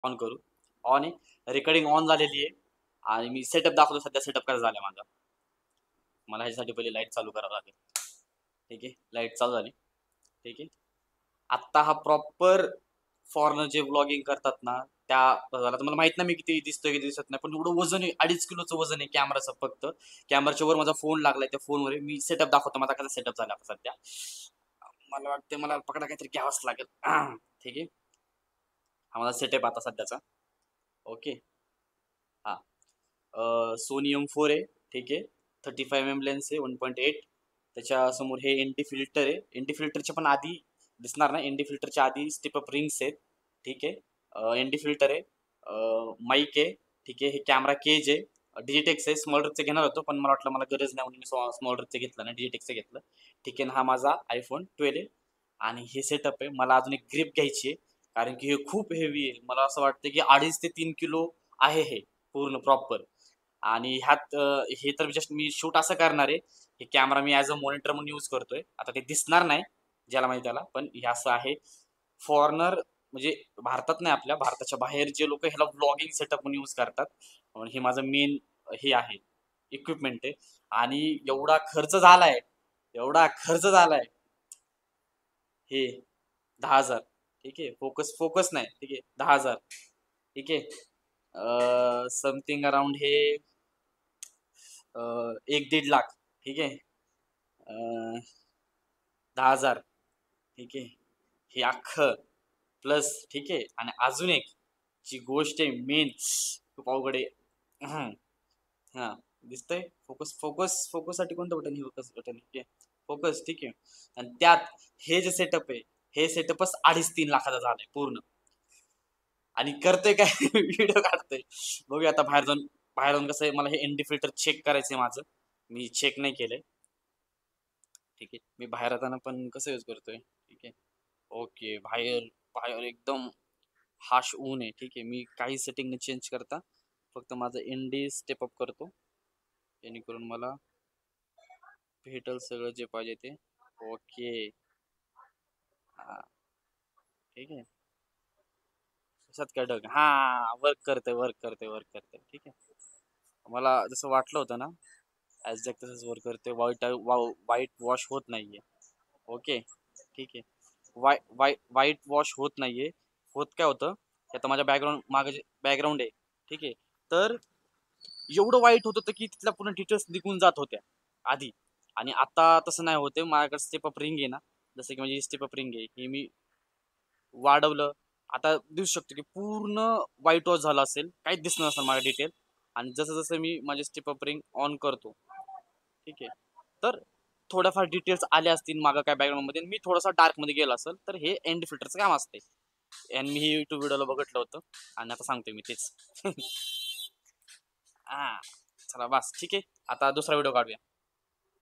On करू. On आहे, recording on झालेली आहे आणि मी सेटअप दाखवतो. सध्या सेटअप कसा झाला माझा. मला ह्याच्यासाठी पहिले लाईट चालू करावं लागेल. ठीक आहे, लाईट चालू झाली. ठीक आहे, आत्ता हा प्रॉपर फॉरनर जे व्लॉगिंग करतात ना त्या झाला. तर मला माहित नाही मी किती दिसतोय किती दिसत नाही, पण एवढं वजन आहे, 2.5 किलोचं वजन आहे कॅमेराचं. फक्त कॅमेराच्या वर माझा फोन लागलाय, त्या फोनवर मी सेटअप दाखवतो माझा कसा सेटअप झाला आता सध्या. मला वाटतं मला पकडा काहीतरी घ्यावंच लागेल. ठीक आहे, हा माझा सेटअप आता सध्याचा. ओके, हा सोनी M4 आहे. ठीक आहे, 35mm लेन्स आहे, 1.8. त्याच्या समोर हे एनडी फिल्टर आहे. एनडी फिल्टरच्या पण आधी दिसणार ना, एनडी फिल्टरच्या आधी स्टेप अप रिंग्स आहेत. ठीक आहे, एनडी फिल्टर आहे, माईक आहे. ठीक आहे, हे कॅमेरा केज आहे, डिजिटेक्स आहे. स्मॉल रेटचं घेणार होतो पण मला वाटलं मला गरज नाही म्हणून मी स्मॉल रेटचं घेतलं नाही, डिजिटेक्सचं घेतलं. ठीक आहे, हा माझा iPhone 12 आहे. आणि हे सेटअप आहे. मला अजून एक ग्रिप घ्यायची आहे कारण की हे खूप हेवी आहे. मला असं वाटतं की 2.5 ते 3 किलो आहे हे पूर्ण प्रॉपर. आणि ह्यात हे तर जस्ट मी शूट असं करणार आहे. हे camera me as a monitor म्हणून यूज करतोय. आता ते दिसणार नाही ज्याला माहिती त्याला, पण हे असं आहे. फॉरेनर म्हणजे भारतात नाही, आपल्या भारताच्या बाहेर जे लोक ह्याला व्लॉगिंग सेटअप म्हणून यूज करतात. हे माझं मेन हे आहे, इक्विपमेंट आहे. आणि एवढा खर्च झालाय हे 10,000. ठीक आहे, फोकस फोकस नाही. ठीक आहे, 10,000. ठीक आहे, समथिंग अराउंड हे 1-1.5 लाख. ठीक आहे, 10,000. ठीक आहे, हे अख्खं प्लस. ठीक आहे, आणि अजून एक जी गोष्ट आहे मेन, खूप अवघड आहे. हा, दिसतंय फोकस. फोकस साठी कोणतं बटन? हे फोकस बटन. ठीक आहे, फोकस. ठीक आहे, आणि त्यात हे जे सेटअप आहे, हे सेटअपच 2.5-3 लाखाचा झालाय पूर्ण. आणि करतोय काय? व्हिडिओ काढतोय. बघूया आता बाहेर जाऊन कसं आहे. मला हे एनडी फिल्टर चेक करायचंय माझं, मी चेक नाही केलंय. ठीक आहे, मी बाहेर जाताना पण कसं यूज करतोय. ठीक आहे, ओके. बाहेर बाहेर एकदम हाश ऊन आहे. ठीक आहे, मी काही सेटिंग न चेंज करता फक्त माझं एनडी स्टेप अप करतो, जेणेकरून मला भेटल सगळं जे पाहिजे ते. ओके, हा, ठीक आहे. कशात काय डग, हा, वर्क करते. ठीक आहे, मला जसं वाटलं होतं ना ॲझॅक्ट तसंच वर्क करते. वाईट वॉश होत नाहीये. ओके, ठीक आहे, वाईट वॉश होत नाहीये. होत काय होतं की आता माझ्या मागे जे बॅकग्राऊंड आहे. ठीक आहे, तर एवढं वाईट होत होतं की तिथल्या पूर्ण डिटेल्स निघून जात होत्या आधी. आणि आता तसं नाही होते. माझ्याकडे स्टेप अप रिंग आहे ना, जसं की माझी स्टेप अप रिंग आहे, हे मी वाढवलं. आता दिसू शकतो की पूर्ण व्हाईट वॉश झालं असेल, काहीच दिसणार नसेल माझ्या डिटेल. आणि जसं जसं मी माझे स्टेप अप रिंग ऑन करतो, ठीक आहे, तर थोड्याफार डिटेल्स आल्या असतील मागं काय बॅकग्राऊंडमध्ये, मी थोडासा डार्कमध्ये गेला असेल, तर हे एंड फिल्टरचं काम असते. आणि मी हे युट्यूब व्हिडिओला बघितलं होतं आणि आता सांगतोय मी तेच. हा, चला बस, ठीक आहे, आता दुसरा व्हिडिओ काढूया.